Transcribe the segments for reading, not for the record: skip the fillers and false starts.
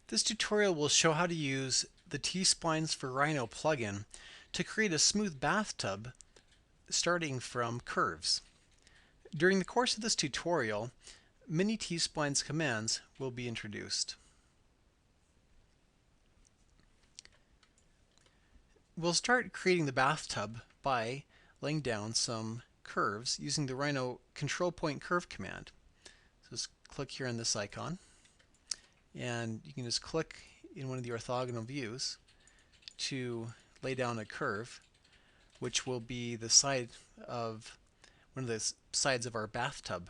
This tutorial will show how to use the T-Splines for Rhino plugin to create a smooth bathtub starting from curves. During the course of this tutorial, many T-Splines commands will be introduced. We'll start creating the bathtub by laying down some curves using the Rhino control point curve command. So just click here on this icon, and you can just click in one of the orthogonal views to lay down a curve, which will be the side of one of the sides of our bathtub.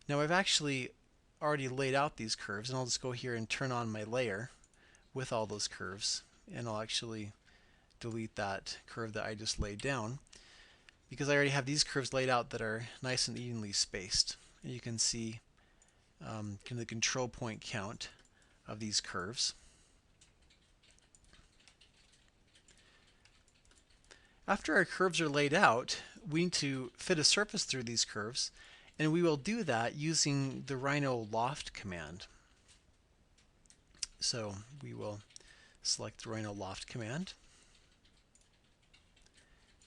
Now I've actually already laid out these curves, and I'll just go here and turn on my layer with all those curves, and I'll actually delete that curve that I just laid down because I already have these curves laid out that are nice and evenly spaced. And you can see the control point count of these curves. After our curves are laid out, we need to fit a surface through these curves, and we will do that using the Rhino loft command. So we will select the Rhino loft command,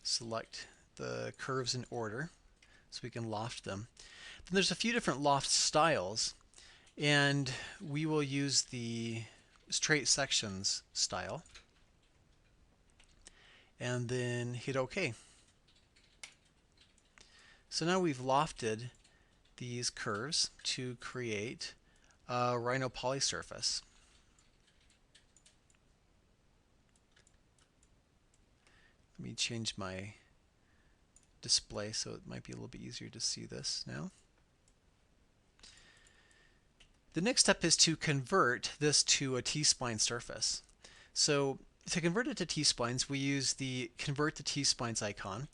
select the curves in order so we can loft them. Then there's a few different loft styles, and we will use the straight sections style and then hit OK. So now we've lofted these curves to create a Rhino poly surface. Let me change my display so it might be a little bit easier to see this now. The next step is to convert this to a T-spline surface. So to convert it to T-splines, we use the convert to T-splines icon.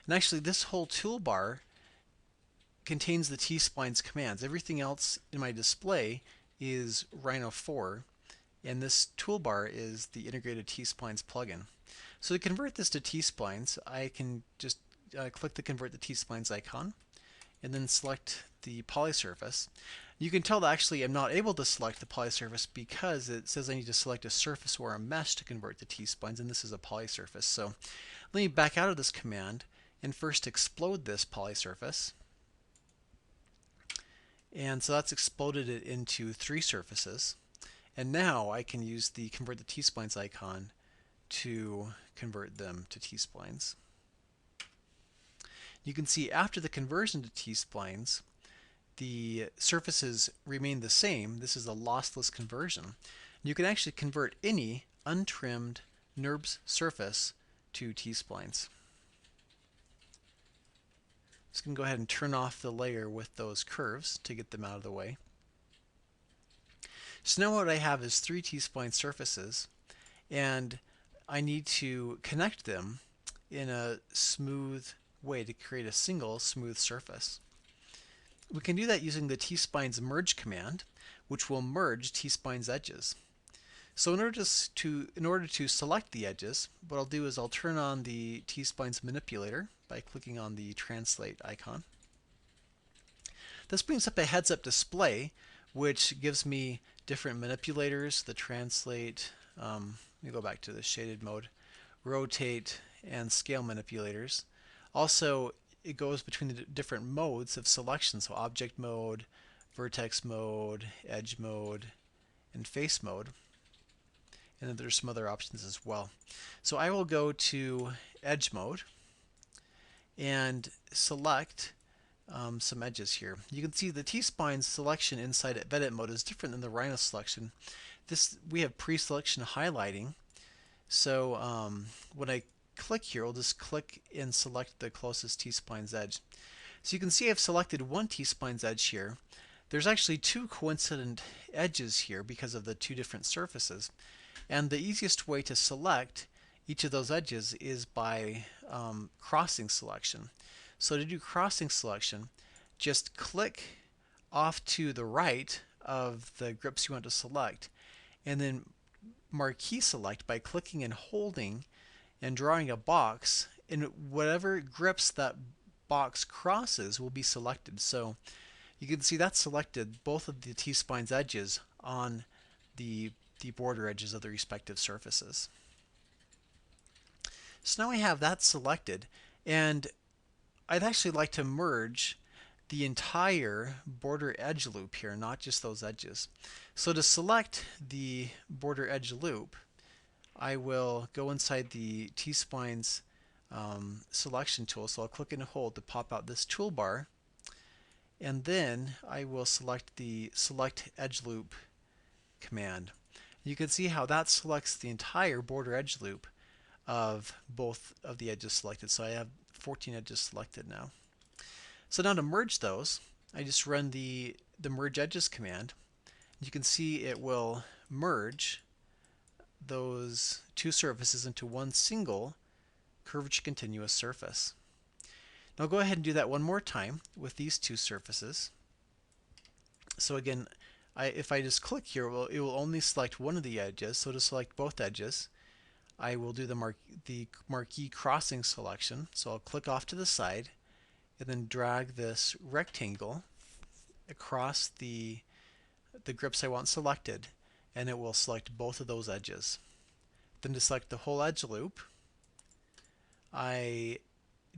And actually this whole toolbar contains the T-splines commands. Everything else in my display is Rhino 4, and this toolbar is the integrated T-splines plugin. So to convert this to T-splines, I can just click the convert to T-splines icon and then select the poly surface. You can tell that actually I'm not able to select the poly surface because it says I need to select a surface or a mesh to convert to T-splines, and this is a poly surface. So let me back out of this command and first explode this poly surface. And so that's exploded it into 3 surfaces. And now I can use the convert to T-splines icon to convert them to T-splines. You can see after the conversion to T-splines, the surfaces remain the same. This is a lossless conversion. You can actually convert any untrimmed NURBS surface to T-splines. Just going to go ahead and turn off the layer with those curves to get them out of the way. So now what I have is 3 T-spline surfaces, and I need to connect them in a smooth way to create a single smooth surface. We can do that using the tsMerge command, which will merge T-splines edges. So in order to select the edges, what I'll do is I'll turn on the T-splines manipulator by clicking on the translate icon. This brings up a heads-up display, which gives me different manipulators, the translate, let me go back to the shaded mode, rotate, and scale manipulators. Also, it goes between the different modes of selection, so object mode, vertex mode, edge mode, and face mode. And then there's some other options as well. So I will go to edge mode and select some edges here. You can see the T-spline selection inside edit mode is different than the Rhino selection. We have pre-selection highlighting. So when I click here, I'll just click and select the closest T-splines edge. So you can see I've selected one T-splines edge here. There's actually 2 coincident edges here because of the 2 different surfaces. And the easiest way to select each of those edges is by crossing selection. So to do crossing selection, just click off to the right of the grips you want to select, and then marquee select by clicking and holding and drawing a box, and whatever grips that box crosses will be selected. So you can see that selected both of the T-splines edges on the border edges of the respective surfaces. So now I have that selected, and I'd actually like to merge the entire border edge loop here, not just those edges. So to select the border edge loop, I will go inside the T-Splines selection tool. So I'll click and hold to pop out this toolbar, and then I will select the Select Edge Loop command. You can see how that selects the entire border edge loop of both of the edges selected. So I have 14 edges selected now. So now to merge those, I just run the merge edges command. You can see it will merge those two surfaces into one single curvature continuous surface. Now I'll go ahead and do that one more time with these two surfaces. So again, if I just click here, it will only select one of the edges. So to select both edges, I will do the marquee crossing selection. So I'll click off to the side and then drag this rectangle across the grips I want selected, and it will select both of those edges. Then to select the whole edge loop, I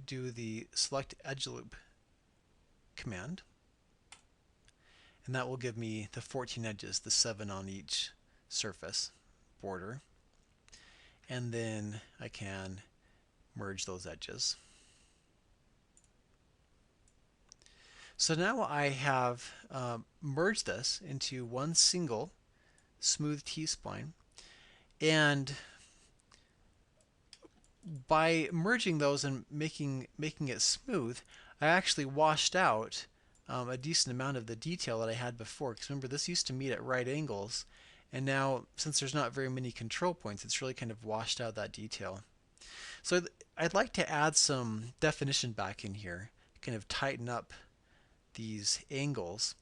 do the Select Edge Loop command, and that will give me the 14 edges, the 7 on each surface border. And then I can merge those edges. So now I have merged this into one single smooth T-spline, and by merging those and making it smooth, I actually washed out a decent amount of the detail that I had before. Because remember, this used to meet at right angles, and now since there's not very many control points, it's really kind of washed out that detail. So I'd like to add some definition back in here, kind of tighten up these angles.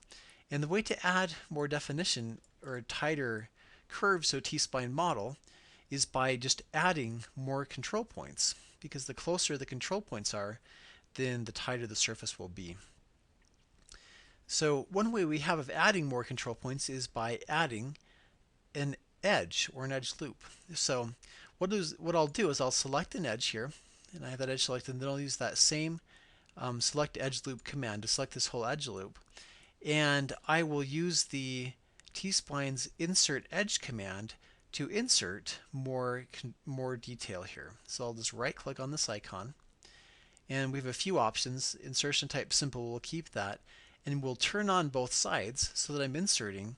And the way to add more definition or a tighter curve to a T-spline model is by just adding more control points, because the closer the control points are, then the tighter the surface will be. So one way we have of adding more control points is by adding an edge or an edge loop. So what I'll do is I'll select an edge here, and I have that edge selected, and then I'll use that same Select Edge Loop command to select this whole edge loop. And I will use the T-Splines Insert Edge command to insert more detail here. So I'll just right click on this icon, and we have a few options. Insertion type simple, we'll keep that, and we'll turn on both sides so that I'm inserting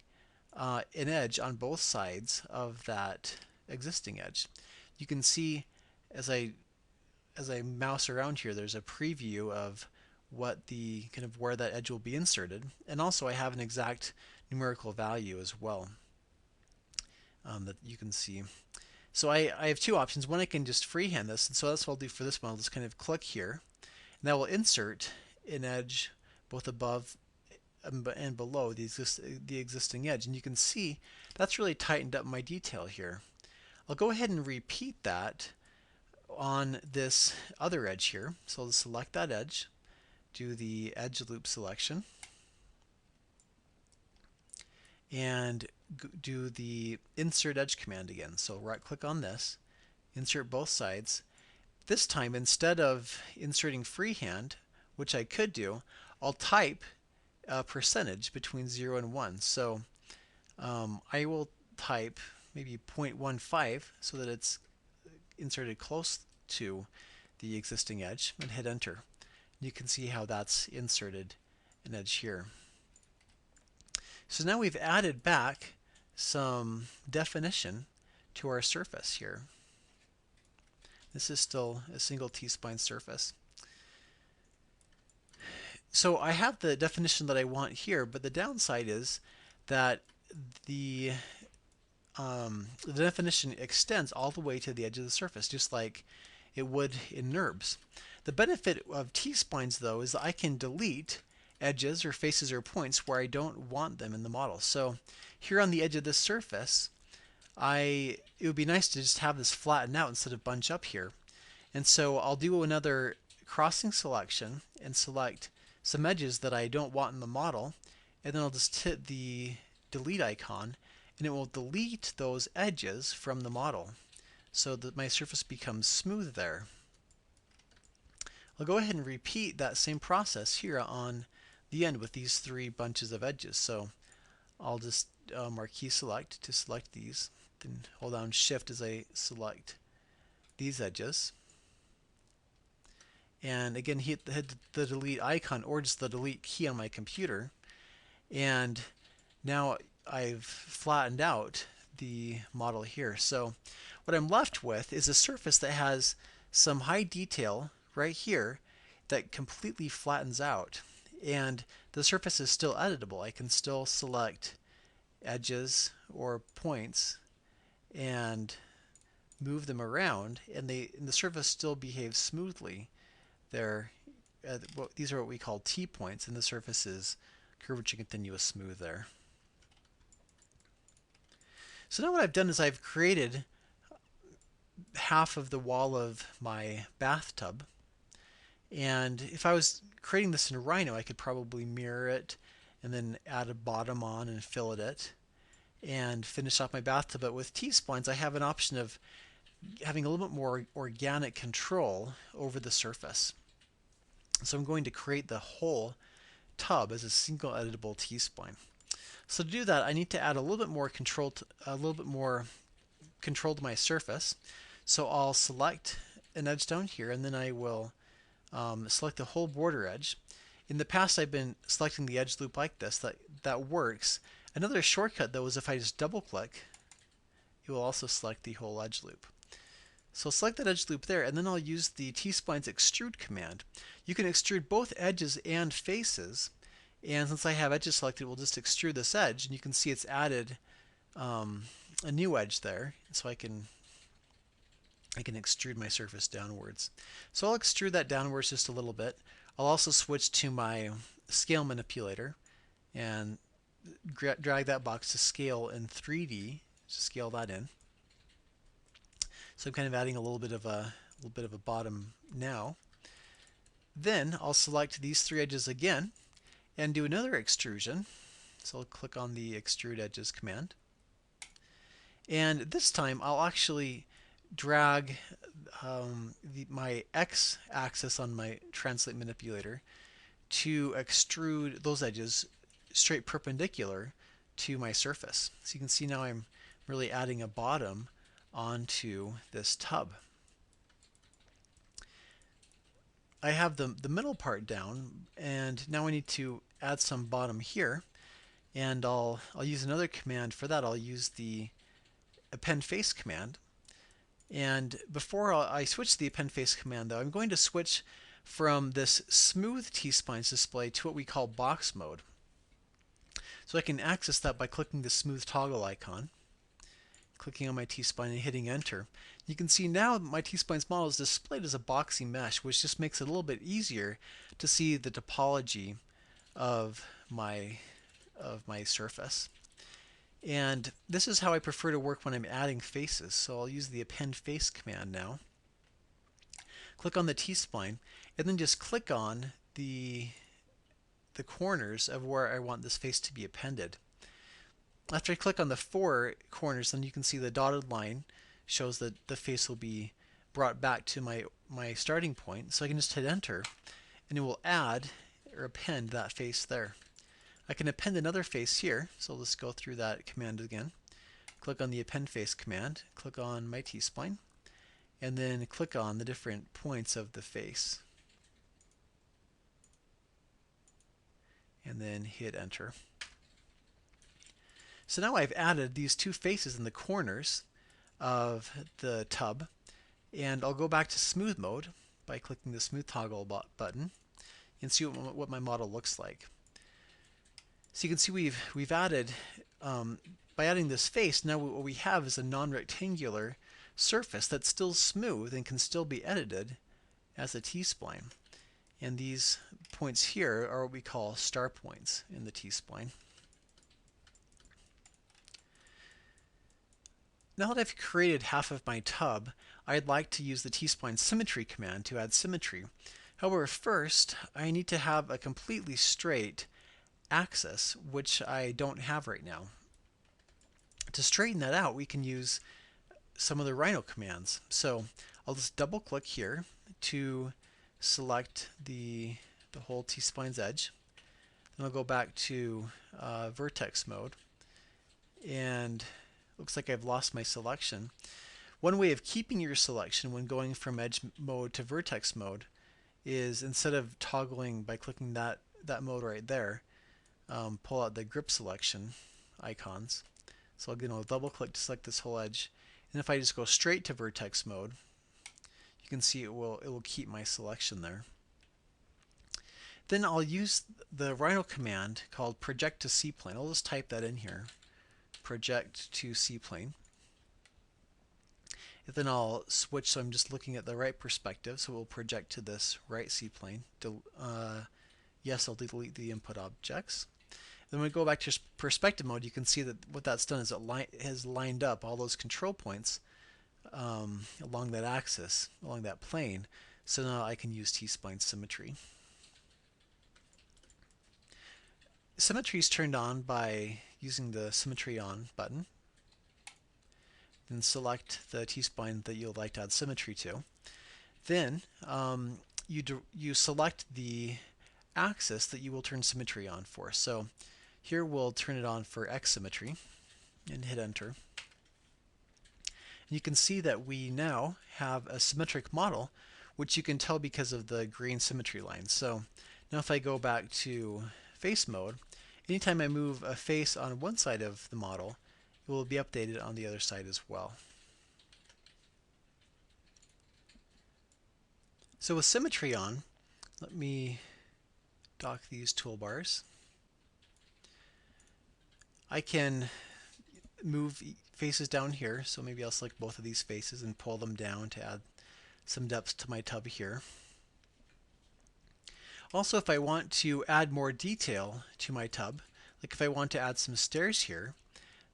an edge on both sides of that existing edge. You can see as I mouse around here, there's a preview of what the kind of where that edge will be inserted, and also I have an exact numerical value as well that you can see. So I have two options. One, I can just freehand this, and so that's what I'll do for this one. I'll just kind of click here, and that will insert an edge both above and below the existing edge, and you can see that's really tightened up my detail here. I'll go ahead and repeat that on this other edge here. So I'll select that edge, do the edge loop selection, and do the insert edge command again. So right click on this, insert both sides. This time, instead of inserting freehand, which I could do, I'll type a percentage between 0 and 1. So I will type maybe 0.15 so that it's inserted close to the existing edge, and hit enter. You can see how that's inserted an edge here. So now we've added back some definition to our surface here. This is still a single T-spline surface. So I have the definition that I want here, but the downside is that the definition extends all the way to the edge of the surface, just like it would in NURBS. The benefit of T-splines, though, is that I can delete edges or faces or points where I don't want them in the model. So here on the edge of this surface, it would be nice to just have this flatten out instead of bunch up here. And so I'll do another crossing selection and select some edges that I don't want in the model, and then I'll just hit the delete icon, and it will delete those edges from the model so that my surface becomes smooth there. I'll go ahead and repeat that same process here on the end with these three bunches of edges. So I'll just marquee select to select these, then hold down Shift as I select these edges. And again, hit the delete icon or just the delete key on my computer. And now I've flattened out the model here. So what I'm left with is a surface that has some high detail right here that completely flattens out. And the surface is still editable. I can still select edges or points and move them around, and the surface still behaves smoothly. These are what we call T-points, and the surface is curvature continuous smooth there. So now what I've done is I've created half of the wall of my bathtub. And if I was creating this in Rhino, I could probably mirror it and then add a bottom on and fillet it and finish off my bathtub. But with T-splines, I have an option of having a little bit more organic control over the surface. So I'm going to create the whole tub as a single editable T-spline. So to do that, I need to add a little bit more control to my surface. So I'll select an edge down here, and then I will select the whole border edge. In the past, I've been selecting the edge loop like this. That works. Another shortcut, though, is if I just double-click, it will also select the whole edge loop. So I'll select that edge loop there, and then I'll use the tsPlines extrude command. You can extrude both edges and faces, and since I have edges selected, we'll just extrude this edge, and you can see it's added a new edge there, so I can extrude my surface downwards. So I'll extrude that downwards just a little bit. I'll also switch to my scale manipulator and drag that box to scale in 3D, to scale that in. So I'm kind of adding a little bit of a bottom now. Then I'll select these three edges again and do another extrusion. So I'll click on the extrude edges command. And this time I'll actually drag my x-axis on my translate manipulator to extrude those edges straight perpendicular to my surface. So you can see now I'm really adding a bottom onto this tub. I have the middle part down, and now I need to add some bottom here, and I'll use another command for that. I'll use the append face command. And before I switch to the append face command, though, I'm going to switch from this smooth T-splines display to what we call box mode. So I can access that by clicking the smooth toggle icon, clicking on my T-spline and hitting enter. You can see now my T-splines model is displayed as a boxy mesh, which just makes it a little bit easier to see the topology of my surface. And this is how I prefer to work when I'm adding faces. So I'll use the append face command now. Click on the T-spline, and then just click on the corners of where I want this face to be appended. After I click on the four corners, then you can see the dotted line shows that the face will be brought back to my starting point. So I can just hit enter, and it will add or append that face there. I can append another face here, so let's go through that command again. Click on the append face command, click on my T-spline, and then click on the different points of the face. And then hit enter. So now I've added these two faces in the corners of the tub, and I'll go back to smooth mode by clicking the smooth toggle button and see what my model looks like. So you can see we've added, by adding this face, now what we have is a non-rectangular surface that's still smooth and can still be edited as a T-spline. And these points here are what we call star points in the T-spline. Now that I've created half of my tub, I'd like to use the tsPlines symmetry command to add symmetry. However, first I need to have a completely straight axis, which I don't have right now. To straighten that out, we can use some of the Rhino commands. So I'll just double click here to select the whole T-splines edge. Then I'll go back to vertex mode, and looks like I've lost my selection. One way of keeping your selection when going from edge mode to vertex mode is, instead of toggling by clicking that mode right there, pull out the grip selection icons. So again, I'll double click to select this whole edge, and if I just go straight to vertex mode, you can see it will keep my selection there. Then I'll use the Rhino command called project to C-plane. I'll just type that in here, project to C-plane. And then I'll switch, so I'm just looking at the right perspective, so we'll project to this right C-plane. Yes, I'll delete the input objects. Then when we go back to perspective mode, you can see that what that's done is it has lined up all those control points along that axis, along that plane. So now I can use T-spline symmetry. Symmetry is turned on by using the Symmetry On button. Then select the T-spline that you'd like to add symmetry to. Then you select the axis that you will turn symmetry on for. So here we'll turn it on for X symmetry and hit enter. And you can see that we now have a symmetric model, which you can tell because of the green symmetry lines. So now if I go back to face mode, anytime I move a face on one side of the model, it will be updated on the other side as well. So with symmetry on, let me dock these toolbars. I can move faces down here, so maybe I'll select both of these faces and pull them down to add some depth to my tub here. Also, if I want to add more detail to my tub, like if I want to add some stairs here,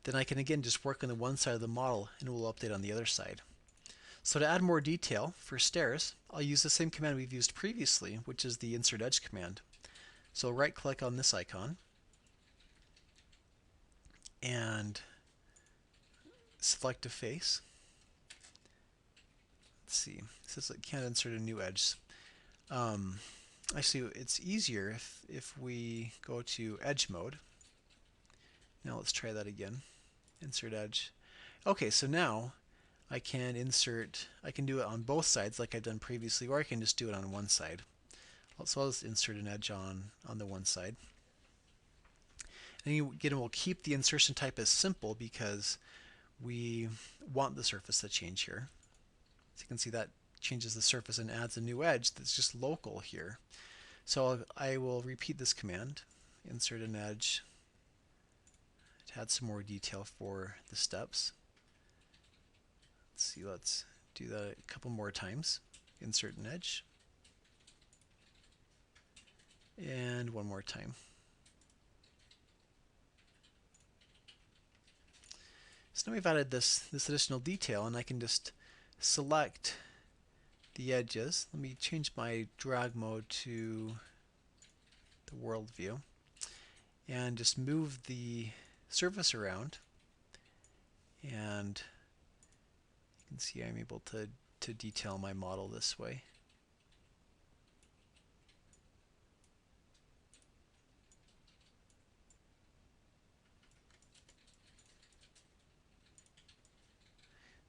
then I can again just work on the one side of the model and it will update on the other side. So to add more detail for stairs, I'll use the same command we've used previously, which is the insert edge command. So right click on this icon and select a face. Let's see, it says it can't insert a new edge. Actually, it's easier if we go to edge mode. Now let's try that again. Insert edge. Okay, so now I can do it on both sides like I've done previously, or I can just do it on one side. So I'll just insert an edge on the one side. And again, we'll keep the insertion type as simple because we want the surface to change here. So you can see that changes the surface and adds a new edge that's just local here. So I will repeat this command, insert an edge, to add some more detail for the steps. Let's do that a couple more times. Insert an edge. And one more time. So now we've added this additional detail, and I can just select the edges. Let me change my drag mode to the world view and just move the surface around, and you can see I'm able to detail my model this way.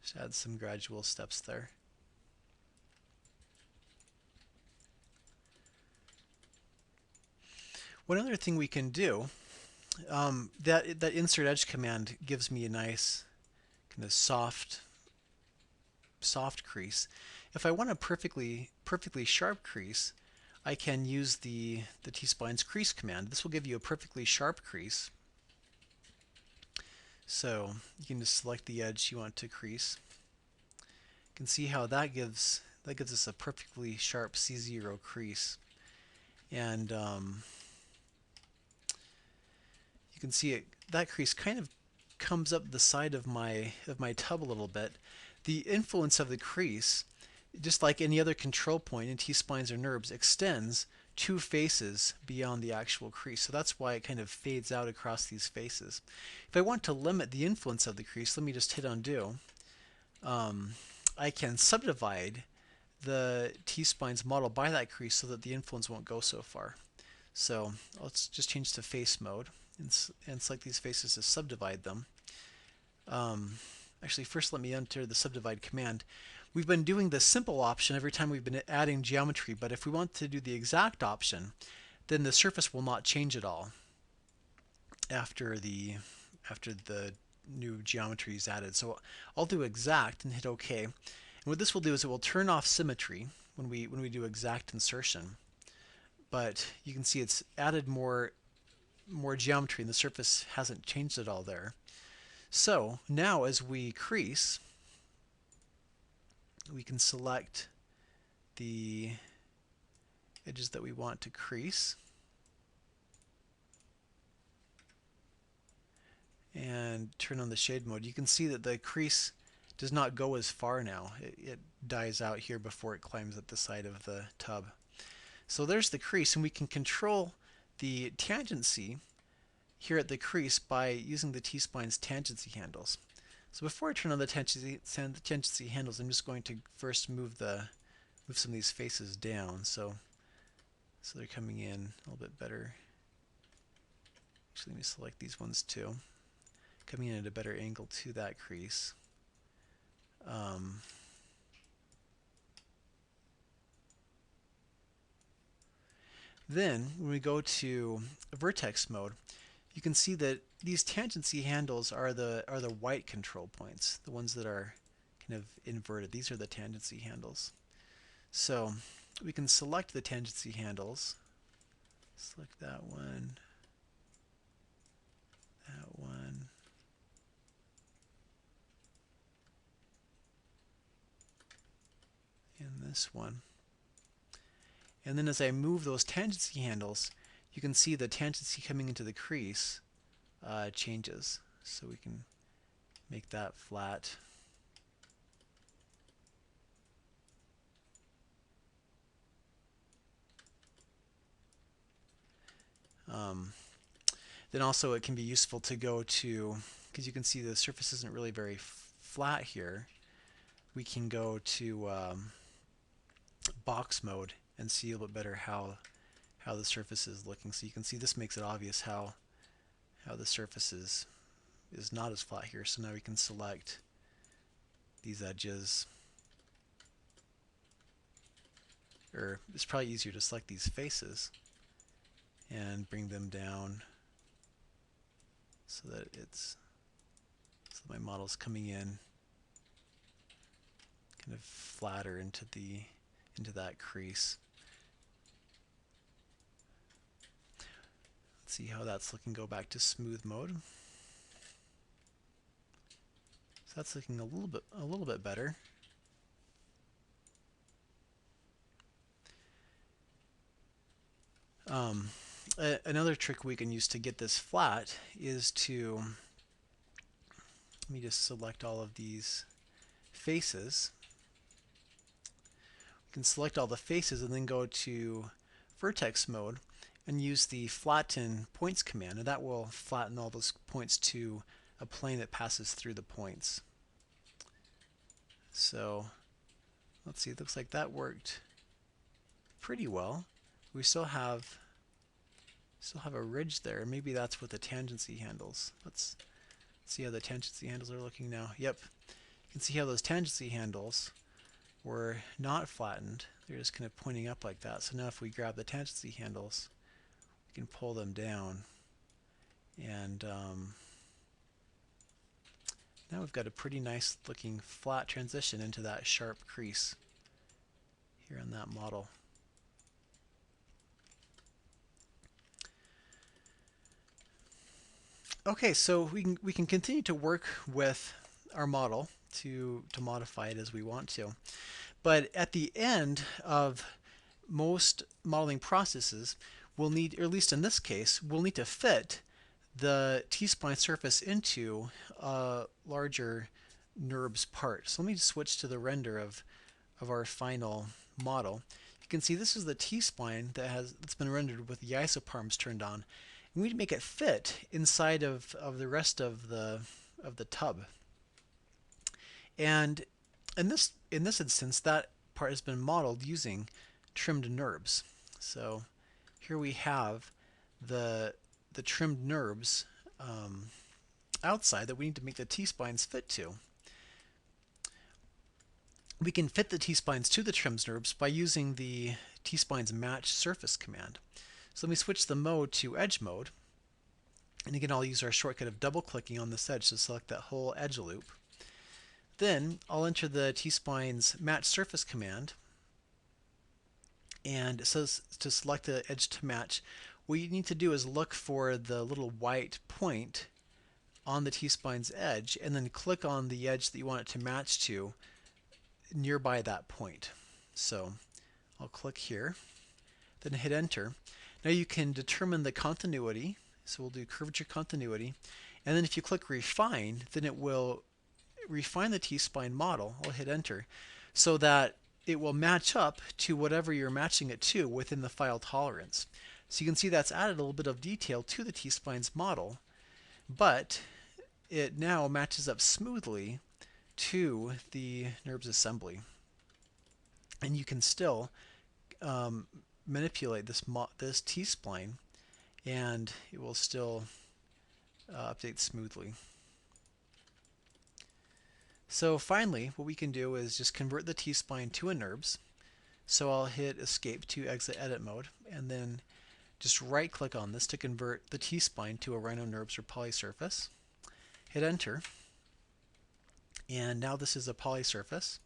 Just add some gradual steps there. One other thing we can do, that insert edge command gives me a nice kind of soft crease. If I want a perfectly sharp crease, I can use the T-splines crease command. This will give you a perfectly sharp crease. So you can just select the edge you want to crease. You can see how that gives us a perfectly sharp C0 crease. And you can see that crease kind of comes up the side of my tub a little bit. The influence of the crease, just like any other control point in T-splines or NURBS, extends two faces beyond the actual crease. So that's why it kind of fades out across these faces. If I want to limit the influence of the crease, let me just hit undo. I can subdivide the T-splines model by that crease so that the influence won't go so far. So let's just change to face mode and select these faces to subdivide them. Actually, first let me enter the subdivide command. We've been doing the simple option every time we've been adding geometry, but if we want to do the exact option, then the surface will not change at all after the new geometry is added. So I'll do exact and hit OK. And what this will do is it will turn off symmetry when we do exact insertion. But you can see it's added more geometry and the surface hasn't changed at all there. So now as we crease, we can select the edges that we want to crease and turn on the shade mode. You can see that the crease does not go as far now. It dies out here before it climbs up the side of the tub. So there's the crease, and we can control the tangency here at the crease by using the T-splines tangency handles. So before I turn on the tangency handles, I'm just going to first move some of these faces down so they're coming in a little bit better. Actually, let me select these ones too. Coming in at a better angle to that crease. Then when we go to vertex mode, you can see that these tangency handles are the white control points, the ones that are kind of inverted. These are the tangency handles. So we can select the tangency handles. Select that one, and this one. And then as I move those tangency handles, you can see the tangency coming into the crease changes. So we can make that flat. Then also it can be useful to go to, because you can see the surface isn't really very flat here, we can go to box mode and see a little bit better how the surface is looking. So you can see this makes it obvious how the surface is not as flat here. So now we can select these edges, or it's probably easier to select these faces and bring them down so that my model's coming in kind of flatter into that crease. Let's see how that's looking. Go back to smooth mode. So that's looking a little bit better. Another trick we can use to get this flat is to, let me just select all of these faces. We can select all the faces and then go to vertex mode and use the flatten points command, and that will flatten all those points to a plane that passes through the points. So let's see, it looks like that worked pretty well. We still have a ridge there. Maybe that's with the tangency handles. Let's see how the tangency handles are looking now. Yep, you can see how those tangency handles were not flattened. They're just kind of pointing up like that. So now if we grab the tangency handles, we can pull them down, and now we've got a pretty nice looking flat transition into that sharp crease here on that model. Okay, so we can continue to work with our model to modify it as we want to. But at the end of most modeling processes, we'll need, or at least in this case, we'll need to fit the T-spline surface into a larger NURBS part. So let me just switch to the render of our final model. You You can see this is the T-spline that's been rendered with the isoparms turned on. And we need to make it fit inside of the rest of the tub. And in this instance, that part has been modeled using trimmed NURBS. So here we have the trimmed NURBS outside that we need to make the T-splines fit to. We can fit the T-splines to the trimmed NURBS by using the T-splines match surface command. So let me switch the mode to edge mode. And again, I'll use our shortcut of double-clicking on this edge to select that whole edge loop. Then I'll enter the T-splines match surface command. And it says to select the edge to match. What you need to do is look for the little white point on the T-splines edge and then click on the edge that you want it to match to nearby that point. So I'll click here, then hit enter. Now you can determine the continuity. So we'll do curvature continuity. And then if you click refine, then it will refine the T-spline model. I'll hit enter so that it will match up to whatever you're matching it to within the file tolerance. So you can see that's added a little bit of detail to the T-splines model, but it now matches up smoothly to the NURBS assembly. And you can still manipulate this T-spline and it will still update smoothly. So finally, what we can do is just convert the T-spline to a NURBS. So I'll hit escape to exit edit mode and then just right click on this to convert the T-spline to a Rhino NURBS or poly surface. Hit enter. And now this is a poly surface,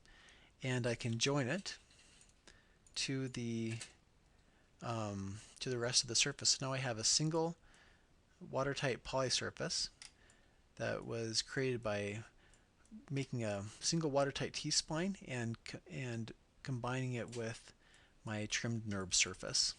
and I can join it to the rest of the surface. So now I have a single watertight poly surface that was created by making a single watertight T-spline and combining it with my trimmed NURBS surface.